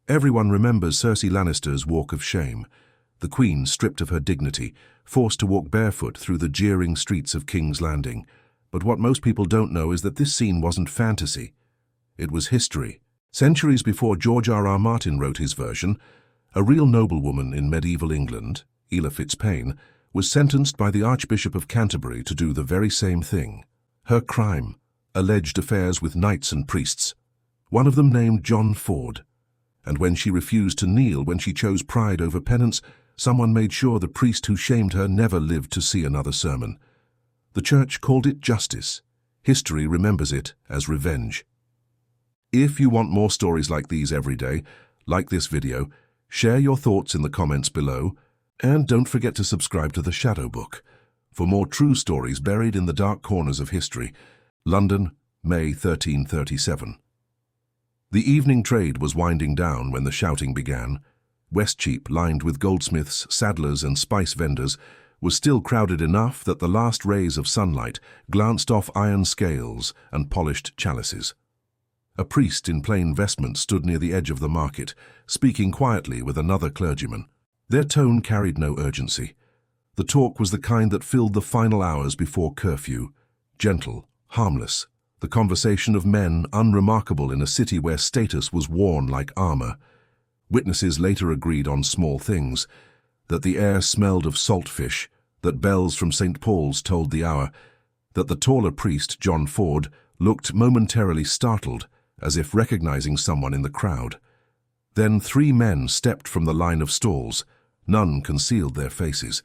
Everyone remembers Cersie Lannister's walk of shame, the Queen stripped of her dignity, forced to walk barefoot through the jeering streets of King's Landing. But what most people don't know is that this scene wasn't fantasy. It was history. Centuries before George R.R. Martin wrote his version, a real noblewoman in medieval England, Ela Fitzpayne, was sentenced by the Archbishop of Canterbury to do the very same thing. Her crime: alleged affairs with knights and priests, one of them named John Ford. And when she refused to kneel, when she chose pride over penance, someone made sure the priest who shamed her never lived to see another sermon. The Church called it justice. History remembers it as revenge. If you want more stories like these every day, like this video, share your thoughts in the comments below, and don't forget to subscribe to the Shadow Book for more true stories buried in the dark corners of history. London, May 1337. The evening trade was winding down when the shouting began. Westchepe, lined with goldsmiths, saddlers and spice vendors, was still crowded enough that the last rays of sunlight glanced off iron scales and polished chalices. A priest in plain vestments stood near the edge of the market, speaking quietly with another clergyman. Their tone carried no urgency. The talk was the kind that filled the final hours before curfew, gentle, harmless, the conversation of men unremarkable in a city where status was worn like armor. Witnesses later agreed on small things: that the air smelled of salt fish, that bells from St. Paul's told the hour, that the taller priest, John Ford, looked momentarily startled, as if recognizing someone in the crowd. Then 3 men stepped from the line of stalls. None concealed their faces.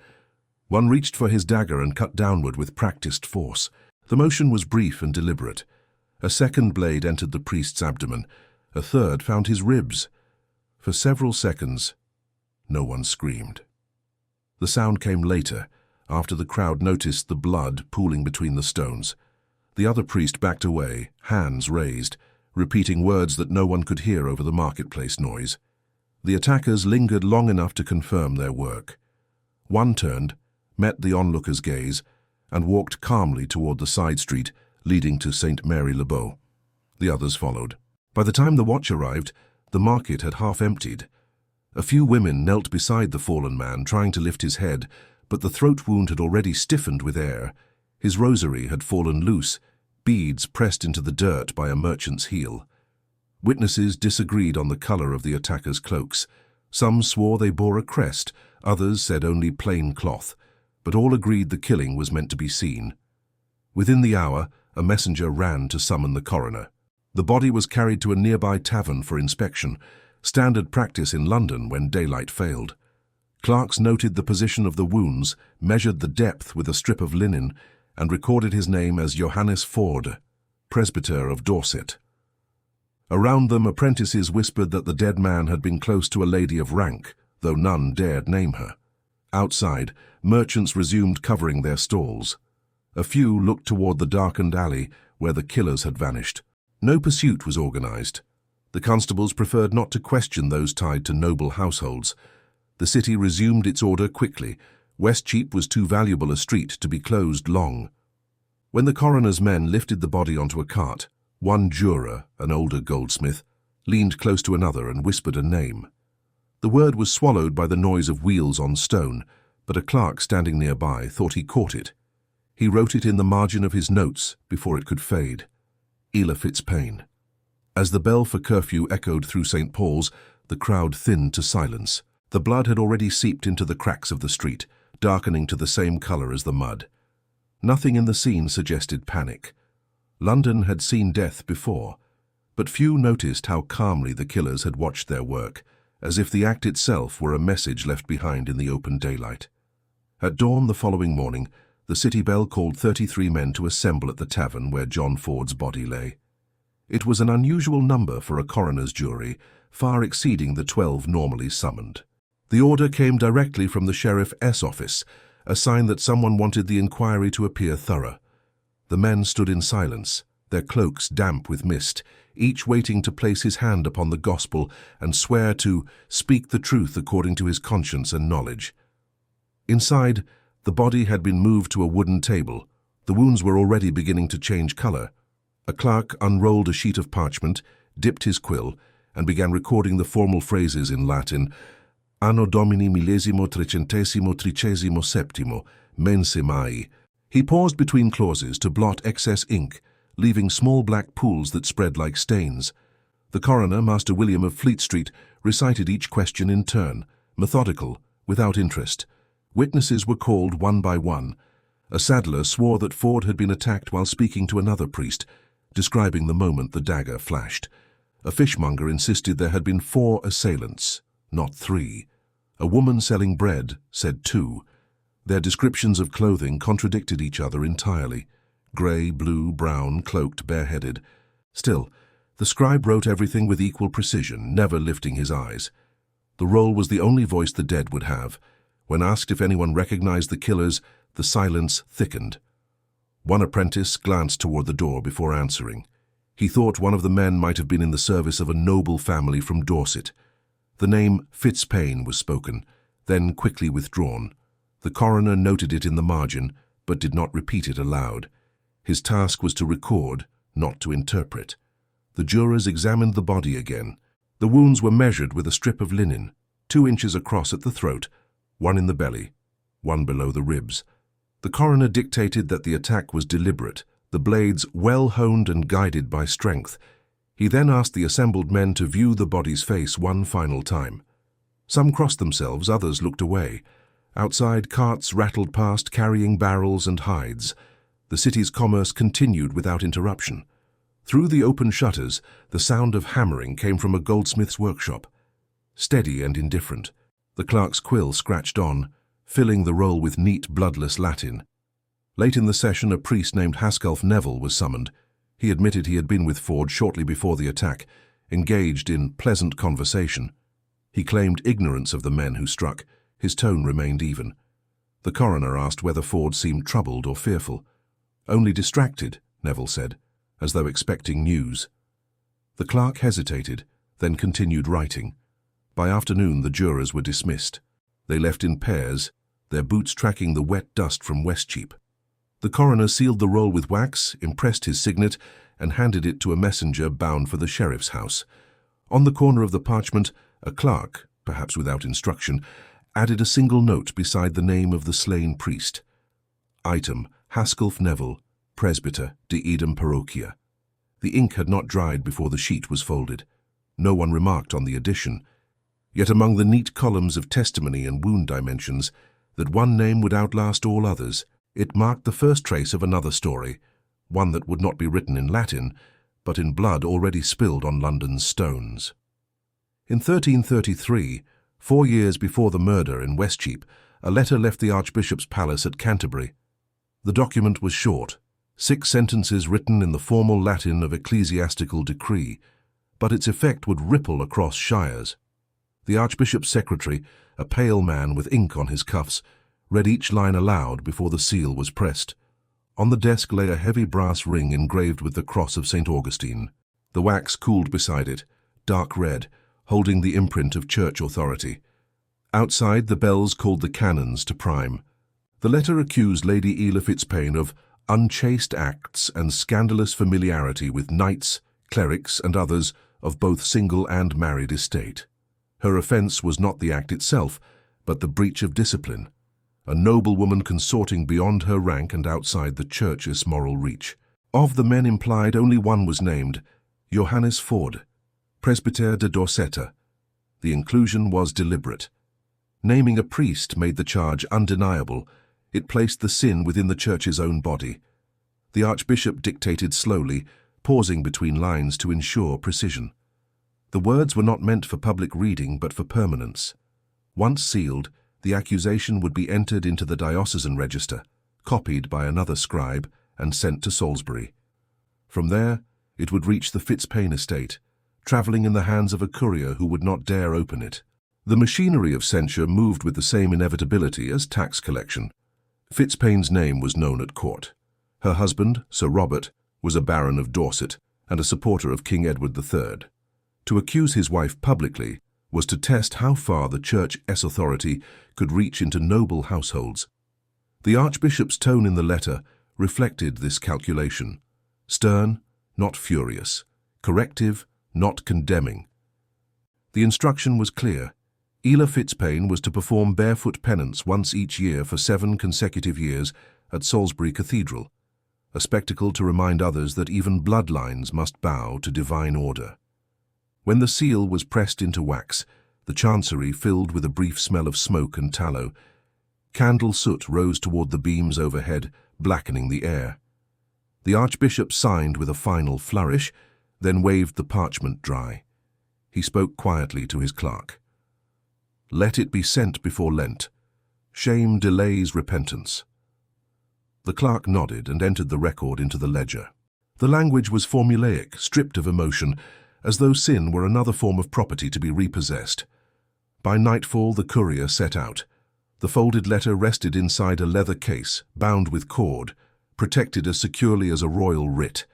One reached for his dagger and cut downward with practiced force. The motion was brief and deliberate. A second blade entered the priest's abdomen. A third found his ribs. For several seconds, no one screamed. The sound came later, after the crowd noticed the blood pooling between the stones. The other priest backed away, hands raised, repeating words that no one could hear over the marketplace noise. The attackers lingered long enough to confirm their work. One turned, met the onlooker's gaze, and walked calmly toward the side street leading to St. Mary-le-Bow. The others followed. By the time the watch arrived, the market had half emptied. A few women knelt beside the fallen man, trying to lift his head, but the throat wound had already stiffened with air. His rosary had fallen loose, beads pressed into the dirt by a merchant's heel. Witnesses disagreed on the color of the attackers' cloaks. Some swore they bore a crest, others said only plain cloth, but all agreed the killing was meant to be seen. Within the hour, a messenger ran to summon the coroner. The body was carried to a nearby tavern for inspection, standard practice in London when daylight failed. Clerks noted the position of the wounds, measured the depth with a strip of linen, and recorded his name as Johannes Ford, presbyter of Dorset. Around them, apprentices whispered that the dead man had been close to a lady of rank, though none dared name her. Outside, merchants resumed covering their stalls. A few looked toward the darkened alley where the killers had vanished. No pursuit was organized. The constables preferred not to question those tied to noble households. The city resumed its order quickly. Westchepe was too valuable a street to be closed long. When the coroner's men lifted the body onto a cart, one juror, an older goldsmith, leaned close to another and whispered a name. The word was swallowed by the noise of wheels on stone, but a clerk standing nearby thought he caught it. He wrote it in the margin of his notes before it could fade. Ela Fitzpayne. As the bell for curfew echoed through St. Paul's, the crowd thinned to silence. The blood had already seeped into the cracks of the street, darkening to the same color as the mud. Nothing in the scene suggested panic. London had seen death before, but few noticed how calmly the killers had watched their work, as if the act itself were a message left behind in the open daylight. At dawn the following morning, the city bell called 33 men to assemble at the tavern where John Ford's body lay. It was an unusual number for a coroner's jury, far exceeding the 12 normally summoned. The order came directly from the Sheriff's office, a sign that someone wanted the inquiry to appear thorough. The men stood in silence, their cloaks damp with mist, each waiting to place his hand upon the gospel and swear to speak the truth according to his conscience and knowledge. Inside, the body had been moved to a wooden table. The wounds were already beginning to change color. A clerk unrolled a sheet of parchment, dipped his quill, and began recording the formal phrases in Latin. Anno Domini millesimo trecentesimo tricesimo septimo, mense mai. He paused between clauses to blot excess ink, leaving small black pools that spread like stains. The coroner, Master William of Fleet Street, recited each question in turn, methodical, without interest. Witnesses were called one by one. A saddler swore that Ford had been attacked while speaking to another priest, describing the moment the dagger flashed. A fishmonger insisted there had been 4 assailants, not 3. A woman selling bread said 2. Their descriptions of clothing contradicted each other entirely. Grey, blue, brown, cloaked, bareheaded. Still, the scribe wrote everything with equal precision, never lifting his eyes. The roll was the only voice the dead would have. When asked if anyone recognized the killers, the silence thickened. One apprentice glanced toward the door before answering. He thought one of the men might have been in the service of a noble family from Dorset. The name Fitzpayne was spoken, then quickly withdrawn. The coroner noted it in the margin, but did not repeat it aloud. His task was to record, not to interpret. The jurors examined the body again. The wounds were measured with a strip of linen, 2 inches across at the throat, 1 in the belly, 1 below the ribs. The coroner dictated that the attack was deliberate, the blades well honed and guided by strength. He then asked the assembled men to view the body's face one final time. Some crossed themselves, others looked away. Outside, carts rattled past, carrying barrels and hides. The city's commerce continued without interruption. Through the open shutters, the sound of hammering came from a goldsmith's workshop. Steady and indifferent, the clerk's quill scratched on, filling the roll with neat, bloodless Latin. Late in the session, a priest named Hasculf Neville was summoned. He admitted he had been with Ford shortly before the attack, engaged in pleasant conversation. He claimed ignorance of the men who struck. His tone remained even. The coroner asked whether Ford seemed troubled or fearful. Only distracted, Neville said, as though expecting news. The clerk hesitated, then continued writing. By afternoon, the jurors were dismissed. They left in pairs, their boots tracking the wet dust from Westchepe. The coroner sealed the roll with wax, impressed his signet, and handed it to a messenger bound for the sheriff's house. On the corner of the parchment, a clerk, perhaps without instruction, added a single note beside the name of the slain priest. Item, Hasculf Neville, Presbyter de Edom Parochia. The ink had not dried before the sheet was folded. No one remarked on the addition. Yet among the neat columns of testimony and wound dimensions, that one name would outlast all others, it marked the first trace of another story, one that would not be written in Latin, but in blood already spilled on London's stones. In 1333, 4 years before the murder in Westchepe, a letter left the Archbishop's palace at Canterbury. The document was short, 6 sentences written in the formal Latin of ecclesiastical decree, but its effect would ripple across shires. The Archbishop's secretary, a pale man with ink on his cuffs, read each line aloud before the seal was pressed. On the desk lay a heavy brass ring engraved with the cross of St. Augustine. The wax cooled beside it, dark red, holding the imprint of church authority. Outside, the bells called the canons to prime. The letter accused Lady Ela Fitzpayne of unchaste acts and scandalous familiarity with knights, clerics, and others of both single and married estate. Her offence was not the act itself, but the breach of discipline, a noblewoman consorting beyond her rank and outside the church's moral reach. Of the men implied, only one was named, Johannes Ford, Presbyter de Dorset. The inclusion was deliberate. Naming a priest made the charge undeniable. It placed the sin within the church's own body. The Archbishop dictated slowly, pausing between lines to ensure precision. The words were not meant for public reading, but for permanence. Once sealed, the accusation would be entered into the diocesan register, copied by another scribe, and sent to Salisbury. From there, it would reach the Fitzpayne estate, travelling in the hands of a courier who would not dare open it. The machinery of censure moved with the same inevitability as tax collection. Fitzpayne's name was known at court. Her husband, Sir Robert, was a baron of Dorset and a supporter of King Edward III. To accuse his wife publicly was to test how far the church's authority could reach into noble households. The Archbishop's tone in the letter reflected this calculation. Stern, not furious. Corrective, not condemning. The instruction was clear. Ela Fitzpayne was to perform barefoot penance once each year for 7 consecutive years at Salisbury Cathedral, a spectacle to remind others that even bloodlines must bow to divine order. When the seal was pressed into wax, the chancery filled with a brief smell of smoke and tallow. Candle soot rose toward the beams overhead, blackening the air. The Archbishop signed with a final flourish, then waved the parchment dry. He spoke quietly to his clerk. "Let it be sent before Lent. Shame delays repentance." The clerk nodded and entered the record into the ledger. The language was formulaic, stripped of emotion, as though sin were another form of property to be repossessed. By nightfall, the courier set out. The folded letter rested inside a leather case, bound with cord, protected as securely as a royal writ.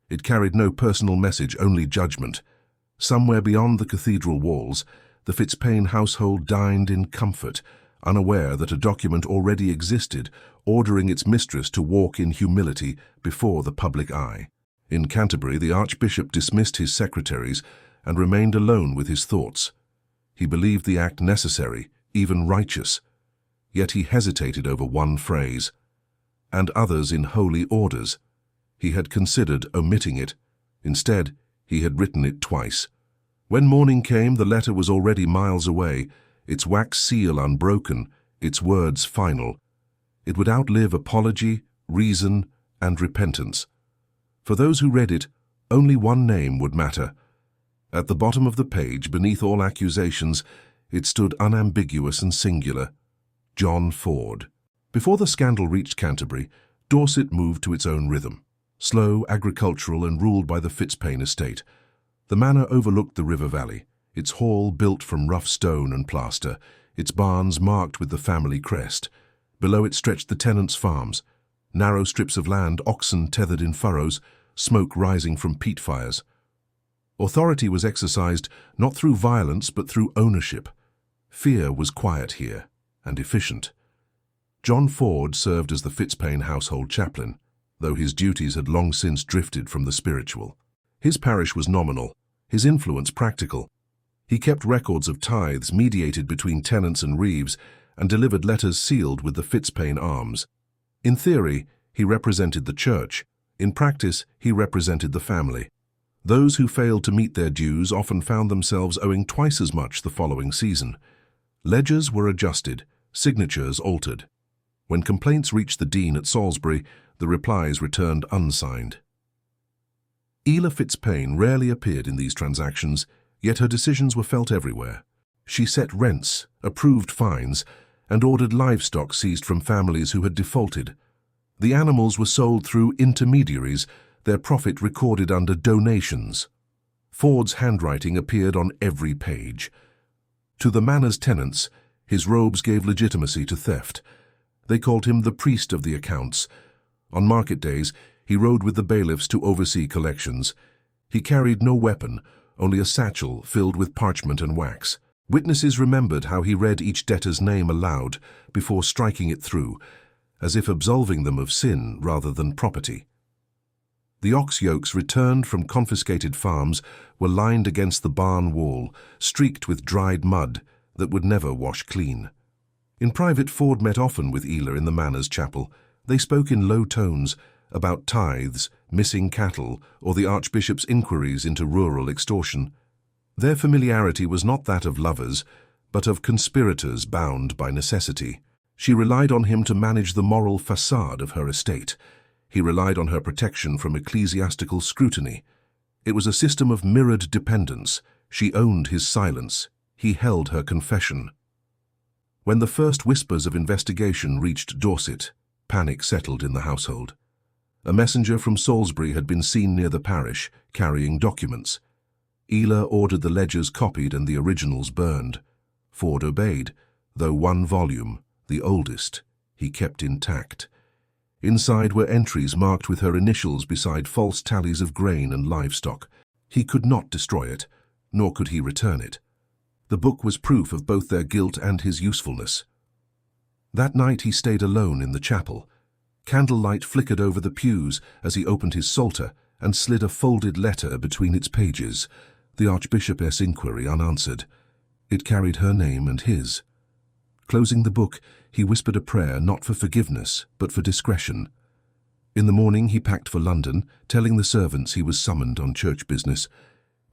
It carried no personal message, only judgment. Somewhere beyond the cathedral walls, the Fitzpayne household dined in comfort, unaware that a document already existed, ordering its mistress to walk in humility before the public eye. In Canterbury, the Archbishop dismissed his secretaries and remained alone with his thoughts. He believed the act necessary, even righteous. Yet he hesitated over one phrase, "and others in holy orders." He had considered omitting it. Instead, he had written it twice. When morning came, the letter was already miles away, its wax seal unbroken, its words final. It would outlive apology, reason, and repentance. For those who read it, only one name would matter. At the bottom of the page, beneath all accusations, it stood unambiguous and singular: John Ford. Before the scandal reached Canterbury, Dorset moved to its own rhythm. Slow, agricultural, and ruled by the Fitzpayne estate. The manor overlooked the river valley, its hall built from rough stone and plaster, its barns marked with the family crest. Below it stretched the tenants' farms, narrow strips of land, oxen tethered in furrows, smoke rising from peat fires. Authority was exercised not through violence but through ownership. Fear was quiet here, and efficient. John Ford served as the Fitzpayne household chaplain, though his duties had long since drifted from the spiritual. His parish was nominal, his influence practical. He kept records of tithes mediated between tenants and reeves and delivered letters sealed with the Fitzpayne arms. In theory, he represented the church. In practice, he represented the family. Those who failed to meet their dues often found themselves owing twice as much the following season. Ledgers were adjusted, signatures altered. When complaints reached the dean at Salisbury, the replies returned unsigned. Ela Fitzpayne rarely appeared in these transactions, yet her decisions were felt everywhere. She set rents, approved fines, and ordered livestock seized from families who had defaulted. The animals were sold through intermediaries, their profit recorded under donations. Ford's handwriting appeared on every page. To the manor's tenants, his robes gave legitimacy to theft. They called him the priest of the accounts. On market days, he rode with the bailiffs to oversee collections. He carried no weapon, only a satchel filled with parchment and wax. Witnesses remembered how he read each debtor's name aloud before striking it through, as if absolving them of sin rather than property. The ox yokes returned from confiscated farms were lined against the barn wall, streaked with dried mud that would never wash clean. In private, Ford met often with Ela in the manor's chapel. They spoke in low tones about tithes, missing cattle, or the Archbishop's inquiries into rural extortion. Their familiarity was not that of lovers, but of conspirators bound by necessity. She relied on him to manage the moral facade of her estate. He relied on her protection from ecclesiastical scrutiny. It was a system of mirrored dependence. She owned his silence. He held her confession. When the first whispers of investigation reached Dorset, panic settled in the household. A messenger from Salisbury had been seen near the parish, carrying documents. Ela ordered the ledgers copied and the originals burned. Ford obeyed, though one volume, the oldest, he kept intact. Inside were entries marked with her initials beside false tallies of grain and livestock. He could not destroy it, nor could he return it. The book was proof of both their guilt and his usefulness. That night he stayed alone in the chapel. Candlelight flickered over the pews as he opened his psalter and slid a folded letter between its pages. the Archbishop's inquiry unanswered. It carried her name and his. Closing the book, he whispered a prayer not for forgiveness, but for discretion. In the morning he packed for London, telling the servants he was summoned on church business.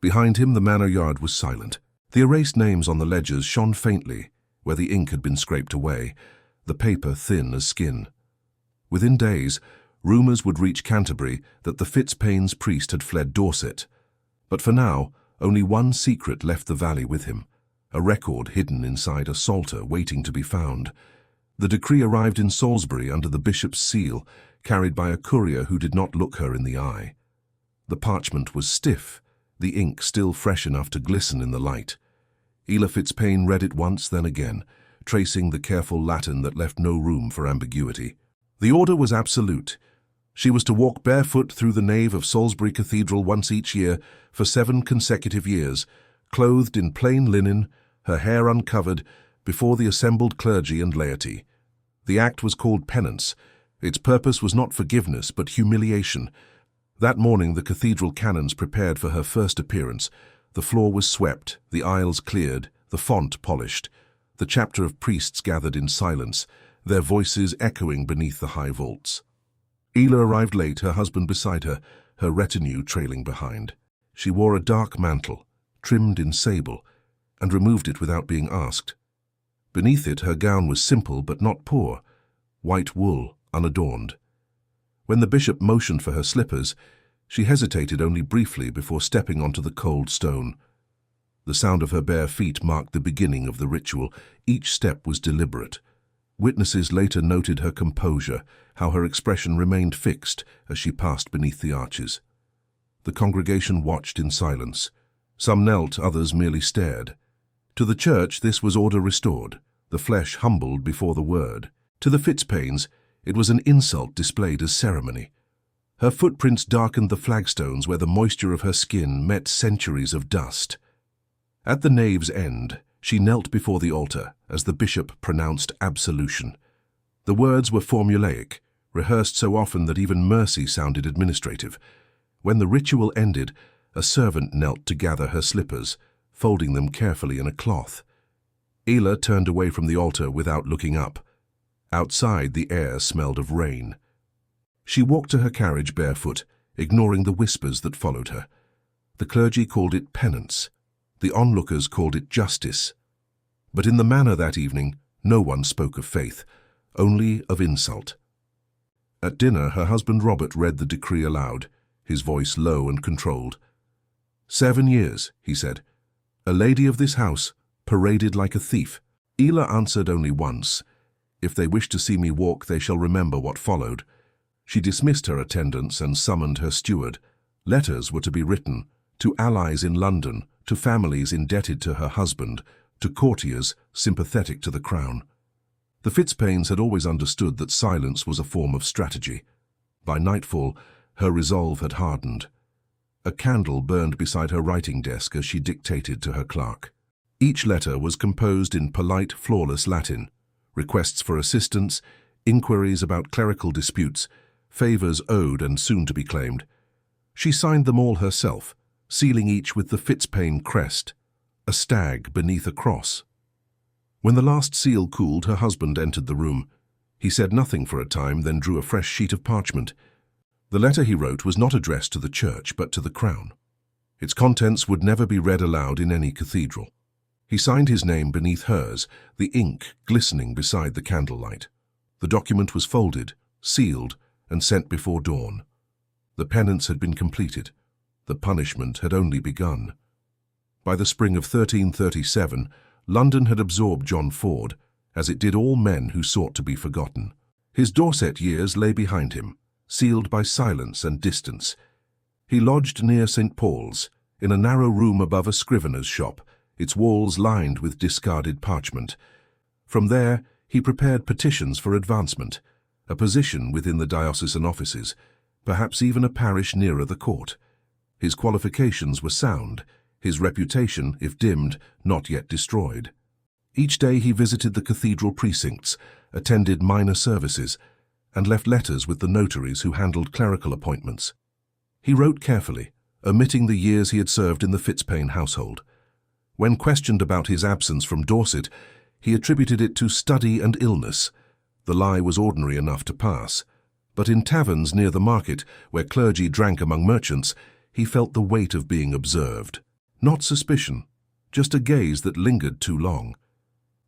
Behind him the manor yard was silent. The erased names on the ledgers shone faintly, where the ink had been scraped away, the paper thin as skin. Within days, rumours would reach Canterbury that the Fitzpayne's priest had fled Dorset. But for now, only one secret left the valley with him, a record hidden inside a psalter waiting to be found. The decree arrived in Salisbury under the bishop's seal, carried by a courier who did not look her in the eye. The parchment was stiff, the ink still fresh enough to glisten in the light. Ela Fitzpayne read it once, then again, tracing the careful Latin that left no room for ambiguity. The order was absolute. She was to walk barefoot through the nave of Salisbury Cathedral once each year for 7 consecutive years, clothed in plain linen, her hair uncovered, before the assembled clergy and laity. The act was called penance. Its purpose was not forgiveness, but humiliation. That morning the cathedral canons prepared for her first appearance. The floor was swept, the aisles cleared, the font polished. The chapter of priests gathered in silence, their voices echoing beneath the high vaults. Ela arrived late, her husband beside her, her retinue trailing behind. She wore a dark mantle, trimmed in sable, and removed it without being asked. Beneath it her gown was simple but not poor, white wool, unadorned. When the bishop motioned for her slippers, she hesitated only briefly before stepping onto the cold stone. The sound of her bare feet marked the beginning of the ritual. Each step was deliberate. Witnesses later noted her composure, how her expression remained fixed as she passed beneath the arches. The congregation watched in silence. Some knelt, others merely stared. To the church this was order restored, the flesh humbled before the word. To the Fitzpaynes it was an insult displayed as ceremony. Her footprints darkened the flagstones where the moisture of her skin met centuries of dust. At the nave's end, she knelt before the altar as the bishop pronounced absolution. The words were formulaic, rehearsed so often that even mercy sounded administrative. When the ritual ended, a servant knelt to gather her slippers, folding them carefully in a cloth. Ela turned away from the altar without looking up. Outside, the air smelled of rain. She walked to her carriage barefoot, ignoring the whispers that followed her. The clergy called it penance. The onlookers called it justice. But in the manor that evening, no one spoke of faith, only of insult. At dinner, her husband Robert read the decree aloud, his voice low and controlled. 7 years, he said. A lady of this house, paraded like a thief. Ela answered only once. If they wish to see me walk, they shall remember what followed. She dismissed her attendants and summoned her steward. Letters were to be written, to allies in London, to families indebted to her husband, to courtiers sympathetic to the crown. The Fitzpaynes had always understood that silence was a form of strategy. By nightfall, her resolve had hardened. A candle burned beside her writing desk as she dictated to her clerk. Each letter was composed in polite, flawless Latin. Requests for assistance, inquiries about clerical disputes, favours owed and soon to be claimed. She signed them all herself, sealing each with the Fitzpayne crest, a stag beneath a cross. When the last seal cooled, her husband entered the room. He said nothing for a time, then drew a fresh sheet of parchment. The letter he wrote was not addressed to the church, but to the crown. Its contents would never be read aloud in any cathedral. He signed his name beneath hers, the ink glistening beside the candlelight. The document was folded, sealed, and sent before dawn. The penance had been completed. The punishment had only begun. By the spring of 1337, London had absorbed John Ford, as it did all men who sought to be forgotten. His Dorset years lay behind him, sealed by silence and distance. He lodged near St. Paul's, in a narrow room above a scrivener's shop, its walls lined with discarded parchment. From there, he prepared petitions for advancement, a position within the diocesan offices, perhaps even a parish nearer the court. His qualifications were sound, his reputation, if dimmed, not yet destroyed. Each day he visited the cathedral precincts, attended minor services, and left letters with the notaries who handled clerical appointments. He wrote carefully, omitting the years he had served in the Fitzpayne household. When questioned about his absence from Dorset, he attributed it to study and illness. The lie was ordinary enough to pass. But in taverns near the market, where clergy drank among merchants, he felt the weight of being observed. Not suspicion, just a gaze that lingered too long.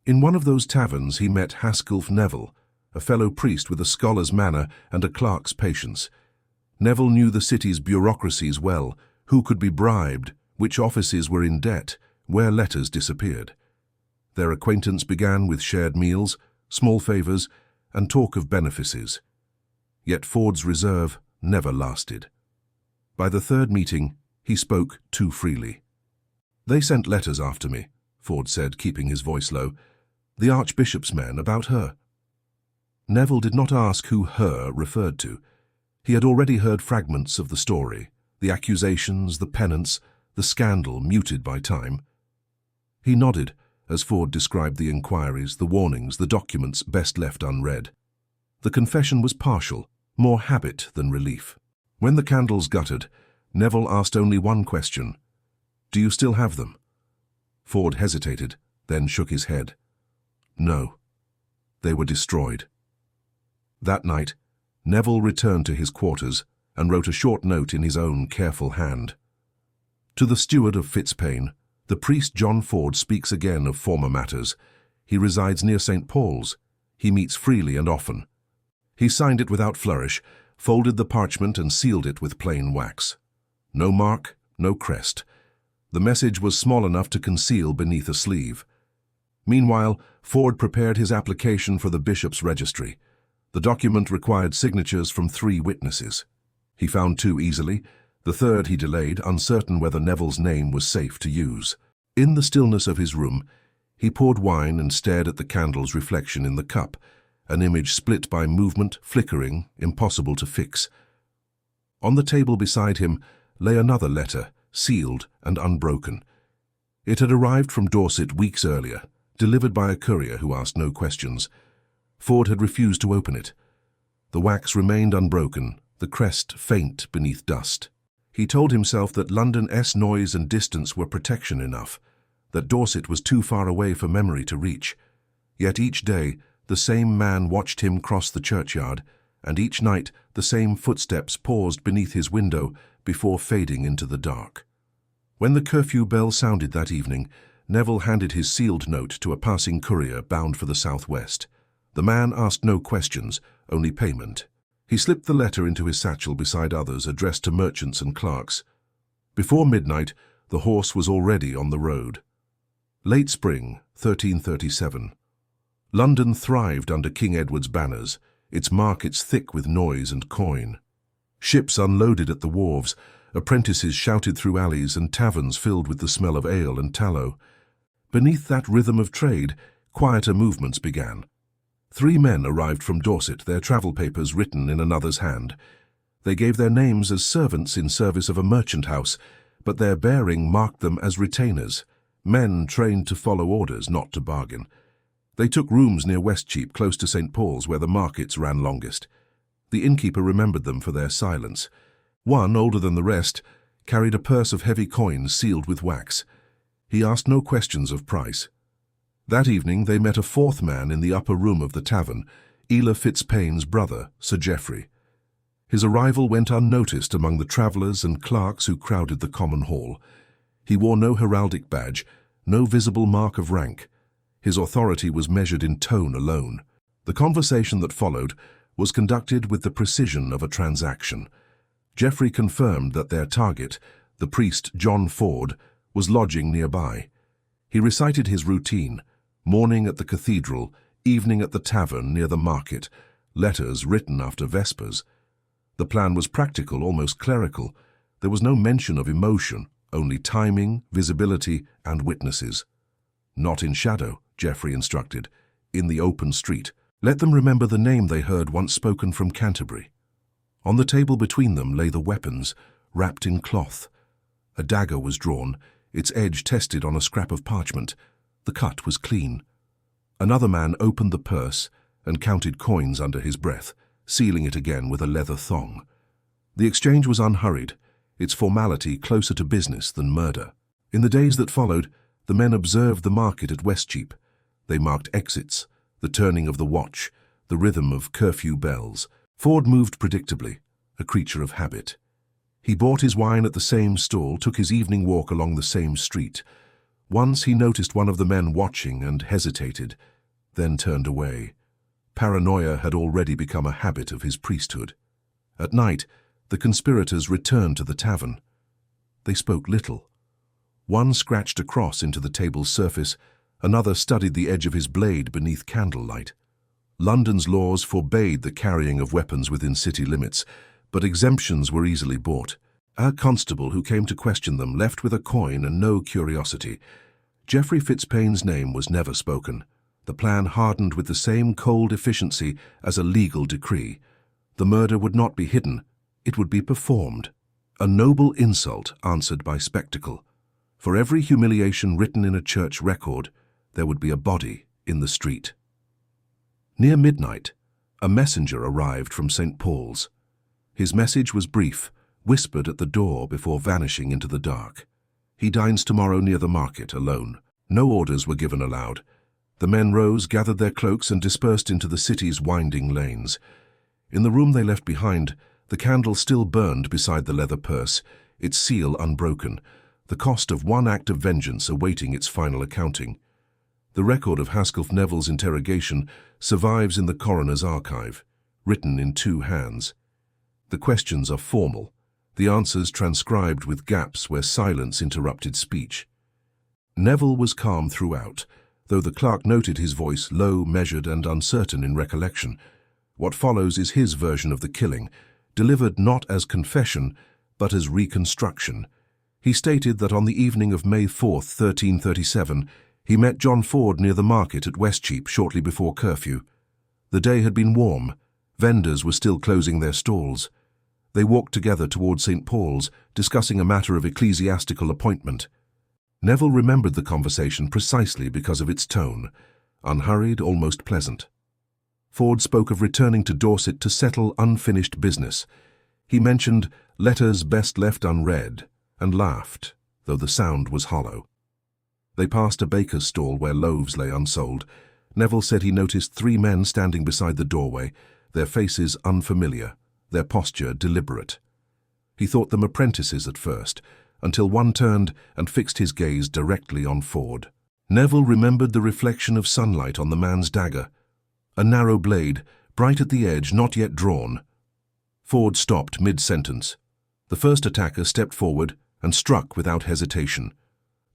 In one of those taverns he met Hasculf Neville, a fellow priest with a scholar's manner and a clerk's patience. Neville knew the city's bureaucracies well, who could be bribed, which offices were in debt, where letters disappeared. Their acquaintance began with shared meals, small favours, and talk of benefices. Yet Ford's reserve never lasted. By the third meeting, he spoke too freely. "They sent letters after me," Ford said, keeping his voice low. "The Archbishop's men about her." Neville did not ask who her referred to. He had already heard fragments of the story, the accusations, the penance, the scandal muted by time. He nodded as Ford described the inquiries, the warnings, the documents best left unread. The confession was partial, more habit than relief. When the candles guttered, Neville asked only one question. "Do you still have them?" Ford hesitated, then shook his head. "No. They were destroyed." That night, Neville returned to his quarters and wrote a short note in his own careful hand. To the steward of Fitzpayne, the priest John Ford speaks again of former matters. He resides near St. Paul's. He meets freely and often. He signed it without flourish, folded the parchment and sealed it with plain wax. No mark, no crest. The message was small enough to conceal beneath a sleeve. Meanwhile, Ford prepared his application for the bishop's registry. The document required signatures from 3 witnesses. He found 2 easily. The third he delayed, uncertain whether Neville's name was safe to use. In the stillness of his room, he poured wine and stared at the candle's reflection in the cup, an image split by movement, flickering, impossible to fix. On the table beside him lay another letter, sealed and unbroken. It had arrived from Dorset weeks earlier, delivered by a courier who asked no questions. Ford had refused to open it. The wax remained unbroken, the crest faint beneath dust. He told himself that London's noise and distance were protection enough, that Dorset was too far away for memory to reach. Yet each day, the same man watched him cross the churchyard, and each night the same footsteps paused beneath his window before fading into the dark. When the curfew bell sounded that evening, Neville handed his sealed note to a passing courier bound for the southwest. The man asked no questions, only payment. He slipped the letter into his satchel beside others addressed to merchants and clerks. Before midnight, the horse was already on the road. Late spring, 1337. London thrived under King Edward's banners, its markets thick with noise and coin. Ships unloaded at the wharves, apprentices shouted through alleys, and taverns filled with the smell of ale and tallow. Beneath that rhythm of trade, quieter movements began. 3 men arrived from Dorset, their travel papers written in another's hand. They gave their names as servants in service of a merchant house, but their bearing marked them as retainers, men trained to follow orders, not to bargain. They took rooms near Westchepe, close to St. Paul's, where the markets ran longest. The innkeeper remembered them for their silence. One, older than the rest, carried a purse of heavy coins sealed with wax. He asked no questions of price. That evening they met a 4th man in the upper room of the tavern, Ela Fitzpayne's brother, Sir Geoffrey. His arrival went unnoticed among the travellers and clerks who crowded the common hall. He wore no heraldic badge, no visible mark of rank. His authority was measured in tone alone. The conversation that followed was conducted with the precision of a transaction. Geoffrey confirmed that their target, the priest John Ford, was lodging nearby. He recited his routine: morning at the cathedral, evening at the tavern near the market, letters written after vespers. The plan was practical, almost clerical. There was no mention of emotion, only timing, visibility, and witnesses. Not in shadow, Geoffrey instructed, in the open street. Let them remember the name they heard once spoken from Canterbury. On the table between them lay the weapons, wrapped in cloth. A dagger was drawn, its edge tested on a scrap of parchment. The cut was clean. Another man opened the purse and counted coins under his breath, sealing it again with a leather thong. The exchange was unhurried. its formality closer to business than murder. In the days that followed, the men observed the market at Westchepe. They marked exits, the turning of the watch, the rhythm of curfew bells. Ford moved predictably, a creature of habit. He bought his wine at the same stall, took his evening walk along the same street. Once he noticed one of the men watching and hesitated, then turned away. Paranoia had already become a habit of his priesthood. At night, the conspirators returned to the tavern. They spoke little. One scratched a cross into the table's surface, another studied the edge of his blade beneath candlelight. London's laws forbade the carrying of weapons within city limits, but exemptions were easily bought. A constable who came to question them left with a coin and no curiosity. Geoffrey Fitzpayne's name was never spoken. The plan hardened with the same cold efficiency as a legal decree. The murder would not be hidden, it would be performed. A noble insult answered by spectacle. For every humiliation written in a church record, there would be a body in the street. Near midnight, a messenger arrived from St. Paul's. His message was brief, whispered at the door before vanishing into the dark. He dines tomorrow near the market, alone. No orders were given aloud. The men rose, gathered their cloaks, and dispersed into the city's winding lanes. In the room they left behind, the candle still burned beside the leather purse, its seal unbroken, the cost of one act of vengeance awaiting its final accounting. The record of Haskelf Neville's interrogation survives in the coroner's archive, written in 2 hands. The questions are formal, the answers transcribed with gaps where silence interrupted speech. Neville was calm throughout, though the clerk noted his voice low, measured, and uncertain in recollection. What follows is his version of the killing, delivered not as confession, but as reconstruction. He stated that on the evening of May 4th, 1337, he met John Ford near the market at Westchepe shortly before curfew. The day had been warm. Vendors were still closing their stalls. They walked together towards St. Paul's, discussing a matter of ecclesiastical appointment. Neville remembered the conversation precisely because of its tone, unhurried, almost pleasant. Ford spoke of returning to Dorset to settle unfinished business. He mentioned letters best left unread, and laughed, though the sound was hollow. They passed a baker's stall where loaves lay unsold. Neville said he noticed 3 men standing beside the doorway, their faces unfamiliar, their posture deliberate. He thought them apprentices at first, until one turned and fixed his gaze directly on Ford. Neville remembered the reflection of sunlight on the man's dagger, a narrow blade, bright at the edge, not yet drawn. Ford stopped mid-sentence. The first attacker stepped forward and struck without hesitation.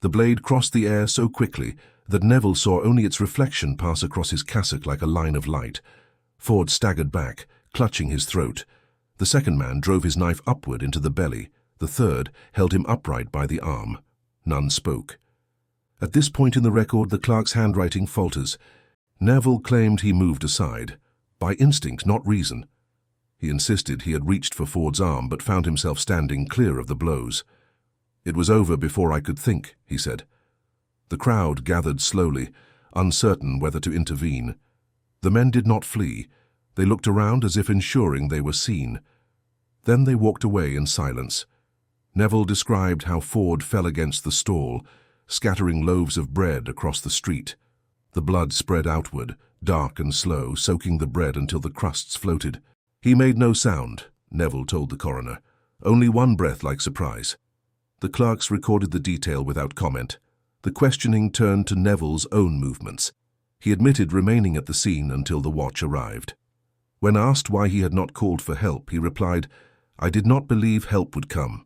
The blade crossed the air so quickly that Neville saw only its reflection pass across his cassock like a line of light. Ford staggered back, clutching his throat. The second man drove his knife upward into the belly. The third held him upright by the arm. None spoke. At this point in the record, the clerk's handwriting falters. Neville claimed he moved aside, by instinct, not reason. He insisted he had reached for Ford's arm but found himself standing clear of the blows. "It was over before I could think," he said. The crowd gathered slowly, uncertain whether to intervene. The men did not flee. They looked around as if ensuring they were seen. Then they walked away in silence. Neville described how Ford fell against the stall, scattering loaves of bread across the street. The blood spread outward, dark and slow, soaking the bread until the crusts floated. "He made no sound," Neville told the coroner. "Only one breath like surprise." The clerks recorded the detail without comment. The questioning turned to Neville's own movements. He admitted remaining at the scene until the watch arrived. When asked why he had not called for help, he replied, "I did not believe help would come."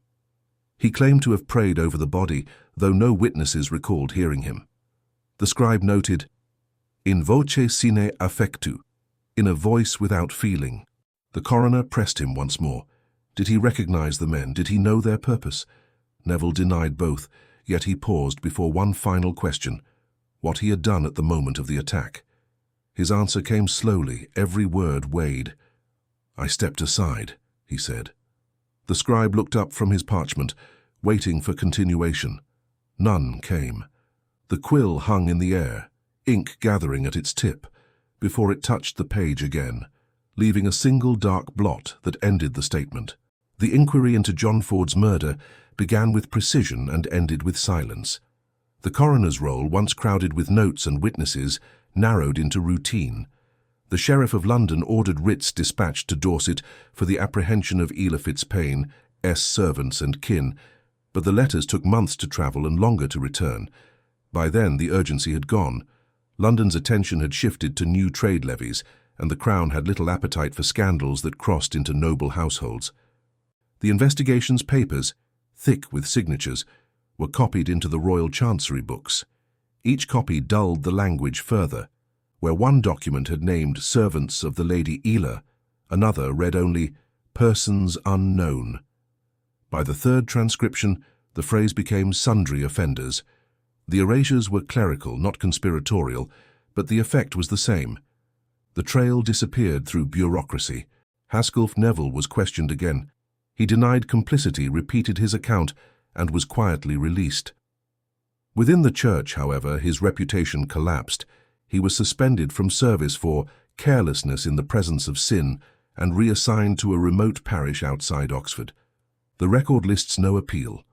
He claimed to have prayed over the body, though no witnesses recalled hearing him. The scribe noted, "In voce sine affectu," in a voice without feeling. The coroner pressed him once more. Did he recognize the men? Did he know their purpose? Neville denied both, yet he paused before one final question, what he had done at the moment of the attack. His answer came slowly, every word weighed. "I stepped aside," he said. The scribe looked up from his parchment, waiting for continuation. None came. The quill hung in the air, ink gathering at its tip, before it touched the page again, leaving a single dark blot that ended the statement. The inquiry into John Ford's murder began with precision and ended with silence. The coroner's roll, once crowded with notes and witnesses, narrowed into routine. The Sheriff of London ordered writs dispatched to Dorset for the apprehension of Ela Fitzpayne, servants and kin, but the letters took months to travel and longer to return. By then, the urgency had gone. London's attention had shifted to new trade levies, and the Crown had little appetite for scandals that crossed into noble households. The investigation's papers, thick with signatures, were copied into the Royal Chancery books. Each copy dulled the language further. Where one document had named servants of the Lady Ela, another read only persons unknown. By the third transcription, the phrase became sundry offenders. The erasures were clerical, not conspiratorial, but the effect was the same. The trail disappeared through bureaucracy. Hasculf Neville was questioned again. He denied complicity, repeated his account, and was quietly released. Within the church, however, his reputation collapsed. He was suspended from service for carelessness in the presence of sin and reassigned to a remote parish outside Oxford. The record lists no appeal.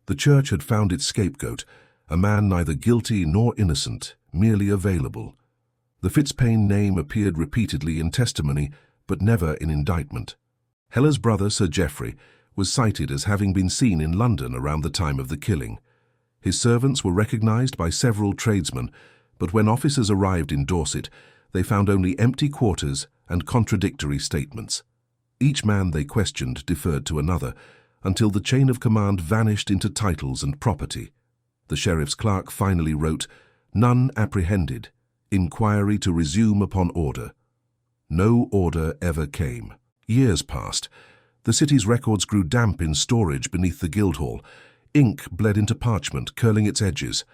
The church had found its scapegoat, a man neither guilty nor innocent, merely available. The Fitzpayne name appeared repeatedly in testimony, but never in indictment. Hela's brother, Sir Geoffrey, was cited as having been seen in London around the time of the killing. His servants were recognized by several tradesmen, but when officers arrived in Dorset, they found only empty quarters and contradictory statements. Each man they questioned deferred to another, until the chain of command vanished into titles and property. The sheriff's clerk finally wrote, "None apprehended. Inquiry to resume upon order." No order ever came. Years passed. The city's records grew damp in storage beneath the Guildhall. Ink bled into parchment, curling its edges.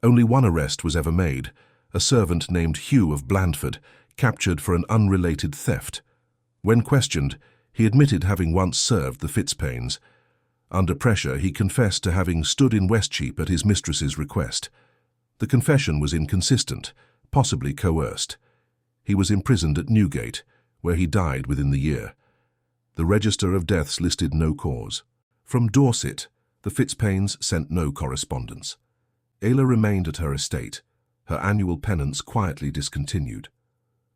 Only one arrest was ever made, a servant named Hugh of Blandford, captured for an unrelated theft. When questioned, he admitted having once served the Fitzpaynes. Under pressure, he confessed to having stood in Westchepe at his mistress's request. The confession was inconsistent, possibly coerced. He was imprisoned at Newgate, where he died within the year. The register of deaths listed no cause. From Dorset, the Fitzpaynes sent no correspondence. Ela remained at her estate, her annual penance quietly discontinued.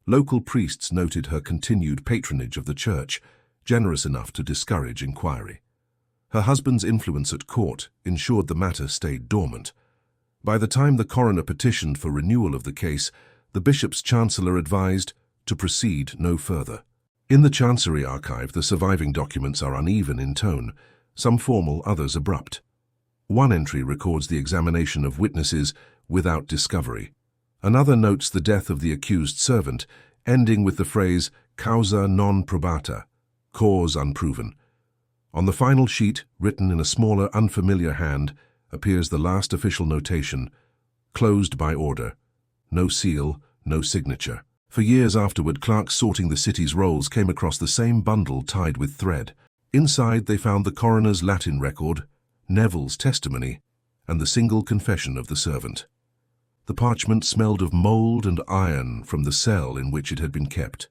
Local priests noted her continued patronage of the church, generous enough to discourage inquiry. Her husband's influence at court ensured the matter stayed dormant. By the time the coroner petitioned for renewal of the case, the bishop's chancellor advised to proceed no further. In the Chancery archive, the surviving documents are uneven in tone, some formal, others abrupt. One entry records the examination of witnesses without discovery. Another notes the death of the accused servant, ending with the phrase causa non probata, cause unproven. On the final sheet, written in a smaller, unfamiliar hand, appears the last official notation, closed by order. No seal, no signature. For years afterward, clerks sorting the city's rolls came across the same bundle tied with thread. Inside, they found the coroner's Latin record, Neville's testimony, and the single confession of the servant. The parchment smelled of mould and iron from the cell in which it had been kept.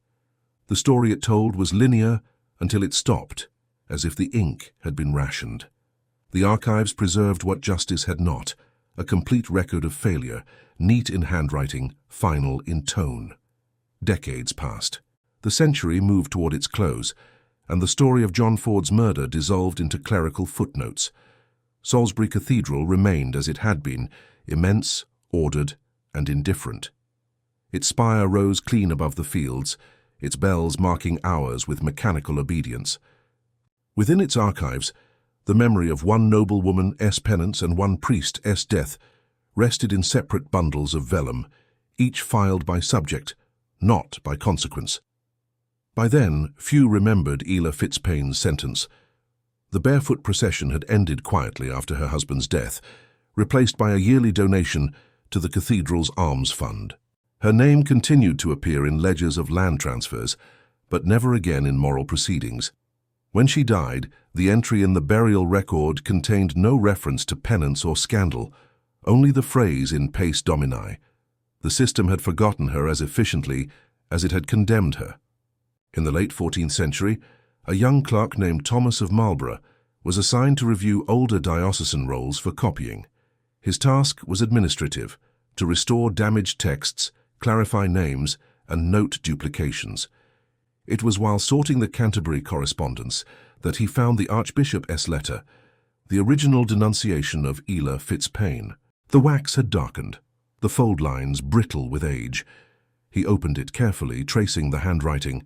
The story it told was linear until it stopped, as if the ink had been rationed. The archives preserved what justice had not, a complete record of failure, neat in handwriting, final in tone. Decades passed. The century moved toward its close, and the story of John Ford's murder dissolved into clerical footnotes. Salisbury Cathedral remained as it had been, immense, ordered, and indifferent. Its spire rose clean above the fields, its bells marking hours with mechanical obedience. Within its archives, the memory of one noblewoman's penance and one priest's death rested in separate bundles of vellum, each filed by subject, not by consequence. By then, few remembered Ela Fitzpayne's sentence. The barefoot procession had ended quietly after her husband's death, replaced by a yearly donation to the cathedral's alms fund. Her name continued to appear in ledgers of land transfers, but never again in moral proceedings. When she died, the entry in the burial record contained no reference to penance or scandal, only the phrase in Pace Domini. The system had forgotten her as efficiently as it had condemned her. In the late 14th century, A young clerk named Thomas of Marlborough was assigned to review older diocesan rolls for copying. His task was administrative, to restore damaged texts, clarify names, and note duplications. It was while sorting the Canterbury correspondence that he found the Archbishop's letter, the original denunciation of Ela Fitzpayne. The wax had darkened, the fold lines brittle with age. He opened it carefully, tracing the handwriting.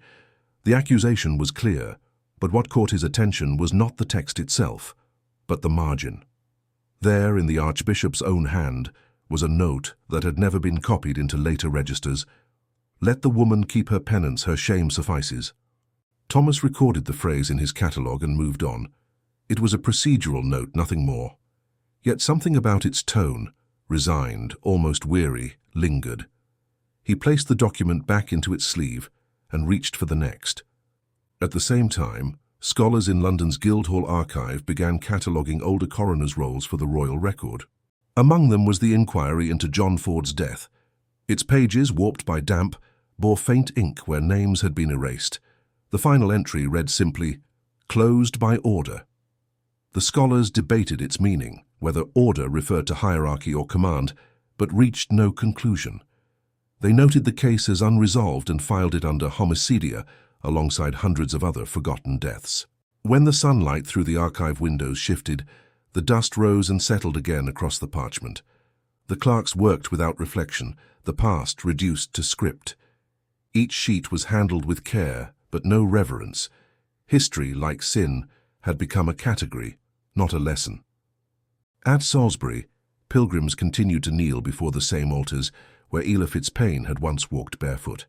The accusation was clear, but what caught his attention was not the text itself, but the margin. There, in the Archbishop's own hand, was a note that had never been copied into later registers. "Let the woman keep her penance, her shame suffices." Thomas recorded the phrase in his catalogue and moved on. It was a procedural note, nothing more. Yet something about its tone, resigned, almost weary, lingered. He placed the document back into its sleeve and reached for the next. At the same time, scholars in London's Guildhall archive began cataloguing older coroners' rolls for the royal record. Among them was the inquiry into John Ford's death. Its pages, warped by damp, bore faint ink where names had been erased. The final entry read simply, "Closed by order." The scholars debated its meaning, whether order referred to hierarchy or command, but reached no conclusion. They noted the case as unresolved and filed it under homicidia, alongside hundreds of other forgotten deaths. When the sunlight through the archive windows shifted, the dust rose and settled again across the parchment. The clerks worked without reflection, the past reduced to script. Each sheet was handled with care, but no reverence. History, like sin, had become a category, not a lesson. At Salisbury, pilgrims continued to kneel before the same altars where Ela Fitzpayne had once walked barefoot.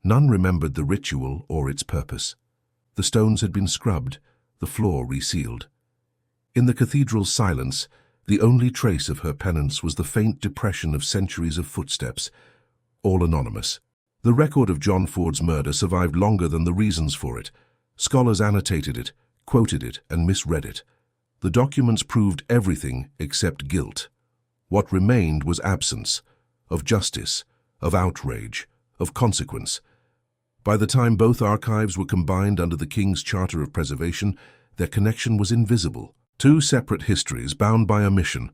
None remembered the ritual or its purpose. The stones had been scrubbed, the floor resealed. In the cathedral's silence, the only trace of her penance was the faint depression of centuries of footsteps, all anonymous. The record of John Ford's murder survived longer than the reasons for it. Scholars annotated it, quoted it, and misread it. The documents proved everything except guilt. What remained was absence, of justice, of outrage, of consequence. By the time both archives were combined under the King's Charter of Preservation, their connection was invisible. Two separate histories bound by omission,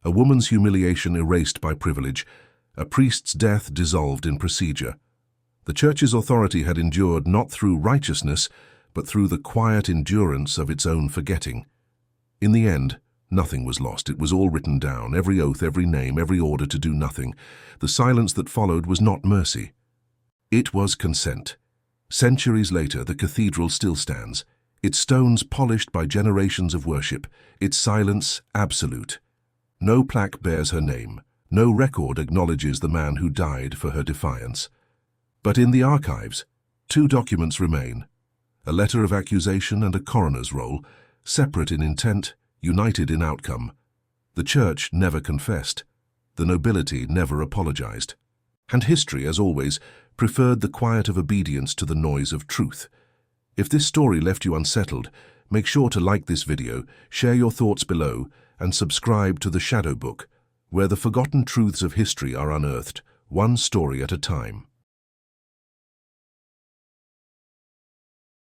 a woman's humiliation erased by privilege, a priest's death dissolved in procedure. The Church's authority had endured not through righteousness, but through the quiet endurance of its own forgetting. In the end, nothing was lost. It was all written down, every oath, every name, every order to do nothing. The silence that followed was not mercy. It was consent. Centuries later, the cathedral still stands, its stones polished by generations of worship, its silence absolute. No plaque bears her name, no record acknowledges the man who died for her defiance. But in the archives, two documents remain, a letter of accusation and a coroner's roll, separate in intent, united in outcome. The Church never confessed, the nobility never apologized. And history, as always, preferred the quiet of obedience to the noise of truth. If this story left you unsettled, make sure to like this video, share your thoughts below, and subscribe to the Shadow Book, where the forgotten truths of history are unearthed, one story at a time.